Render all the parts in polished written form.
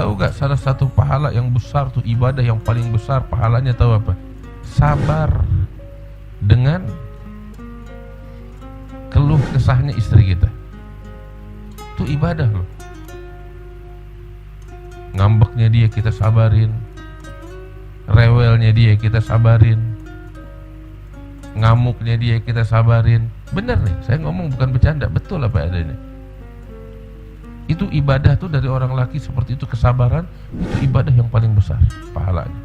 Tahu gak salah satu pahala yang besar tuh, ibadah yang paling besar pahalanya tahu apa? Sabar dengan keluh kesahnya istri kita. Itu ibadah loh. Ngambeknya dia kita sabarin, rewelnya dia kita sabarin, ngamuknya dia kita sabarin. Bener nih, saya ngomong bukan bercanda, betul apa adanya. Itu ibadah tuh dari orang laki seperti itu, kesabaran itu ibadah yang paling besar pahalanya.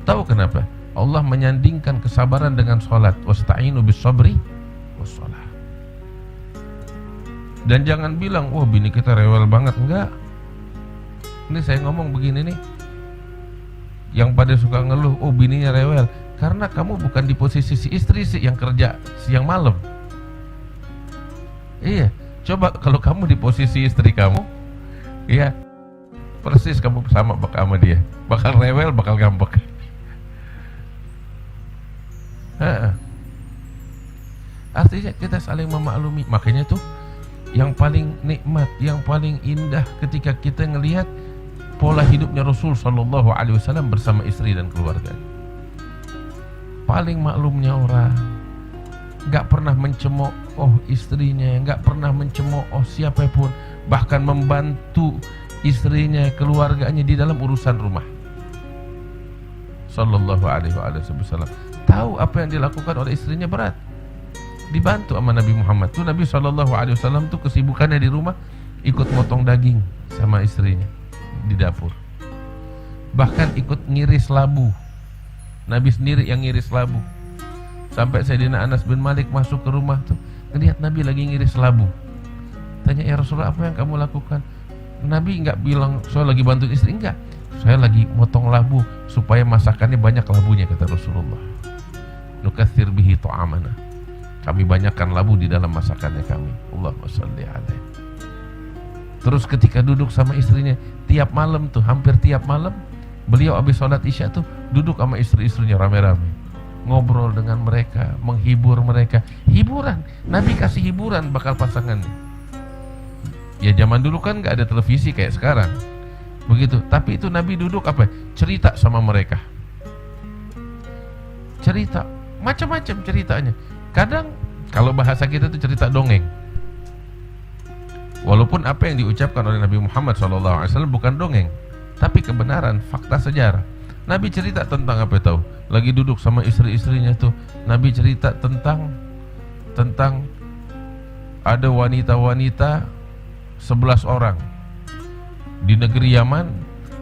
Tahu kenapa? Allah menyandingkan kesabaran dengan sholat. Wasta'inu bis sabri was shalah. Dan jangan bilang, wah bini kita rewel banget. Enggak. Ini saya ngomong begini nih, yang pada suka ngeluh, oh bininya rewel, karena kamu bukan di posisi si istri sih yang kerja siang malam. Iya, coba kalau kamu di posisi istri kamu, iya, persis kamu sama dia, bakal rewel, bakal ngambek. Artinya kita saling memaklumi. Makanya tuh yang paling nikmat, yang paling indah ketika kita ngelihat pola hidupnya Rasul Sallallahu Alaihi Wasallam bersama istri dan keluarga. Paling maklumnya orang, nggak pernah mencemooh istrinya, nggak pernah mencemooh siapapun, bahkan membantu istrinya, keluarganya di dalam urusan rumah. Sallallahu Alaihi Wasallam tahu apa yang dilakukan oleh istrinya berat, dibantu sama Nabi Muhammad. Tuh Nabi Sallallahu Alaihi Wasallam tuh kesibukannya di rumah ikut motong daging sama istrinya di dapur, bahkan ikut ngiris labu. Nabi sendiri yang ngiris labu. Sampai Sayyidina Anas bin Malik masuk ke rumah tuh, ngelihat Nabi lagi ngiris labu. Tanya, ya Rasulullah, apa yang kamu lakukan? Nabi nggak bilang saya lagi bantu istri, enggak, saya lagi motong labu supaya masakannya banyak labunya, kata Rasulullah. Nukatsir bihi ta'amana, kami banyakkan labu di dalam masakannya kami. Allahumma shalli alaihi. Terus ketika duduk sama istrinya tiap malam tuh, hampir tiap malam beliau habis sholat isya tuh duduk sama istri-istrinya rame-rame, ngobrol dengan mereka, menghibur mereka. Hiburan, Nabi kasih hiburan bakal pasangannya. Ya zaman dulu kan gak ada televisi kayak sekarang begitu, tapi itu Nabi duduk apa? Cerita sama mereka. Cerita, macam-macam ceritanya. Kadang kalau bahasa kita tuh cerita dongeng. Walaupun apa yang diucapkan oleh Nabi Muhammad SAW bukan dongeng, tapi kebenaran, fakta sejarah. Nabi cerita tentang apa tahu? Lagi duduk sama istri-istrinya tuh, Nabi cerita tentang ada wanita-wanita 11 orang di negeri Yaman.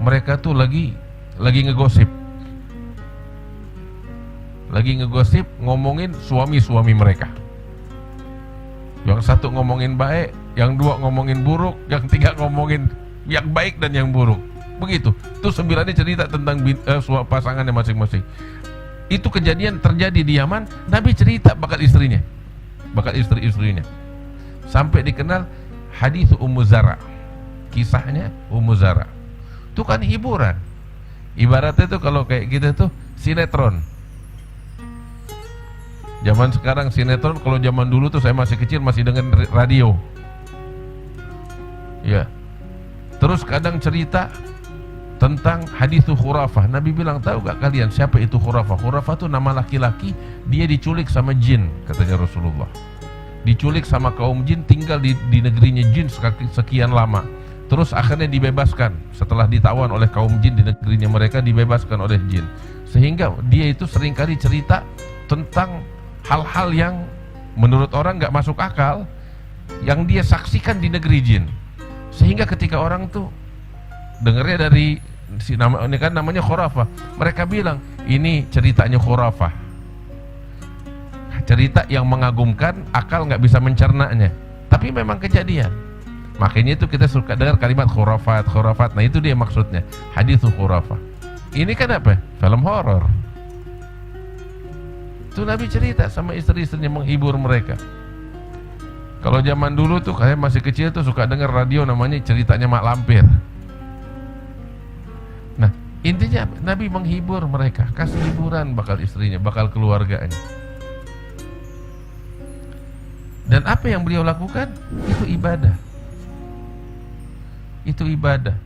Mereka tuh lagi ngegosip, ngomongin suami-suami mereka. Yang satu ngomongin baik, yang dua ngomongin buruk, yang tiga ngomongin yang baik dan yang buruk. Begitu. Itu 9-nya cerita tentang pasangannya masing-masing. Itu kejadian terjadi di Yaman. Nabi cerita bakal istrinya, bakal istri-istrinya. Sampai dikenal hadis Ummu Zara. Kisahnya Ummu Zara. Itu kan hiburan. Ibaratnya tuh kalau kayak gitu tuh sinetron. Zaman sekarang sinetron, kalau zaman dulu tuh saya masih kecil masih dengan radio. Ya. Terus kadang cerita tentang hadis khurafah. Nabi bilang, tahu gak kalian siapa itu khurafah? Khurafah itu nama laki-laki, dia diculik sama jin, katanya Rasulullah. Diculik sama kaum jin, tinggal di negerinya jin sekian lama. Terus akhirnya dibebaskan setelah ditawan oleh kaum jin di negerinya mereka, dibebaskan oleh jin. Sehingga dia itu seringkali cerita tentang hal-hal yang menurut orang gak masuk akal, yang dia saksikan di negeri jin. Sehingga ketika orang tuh dengarnya dari ini kan namanya khurafah, mereka bilang ini ceritanya khurafah, cerita yang mengagumkan, akal nggak bisa mencernanya, tapi memang kejadian. Makanya itu kita suka dengar kalimat khurafat. Nah itu dia maksudnya, hadits khurafah. Ini kan apa? Film horor. Itu Nabi cerita sama istri-istrinya, menghibur mereka. Kalau zaman dulu tuh, kayak masih kecil tuh suka dengar radio namanya ceritanya Mak Lampir. Nah, intinya Nabi menghibur mereka, kasih hiburan bakal istrinya, bakal keluarganya. Dan apa yang beliau lakukan? Itu ibadah. Itu ibadah.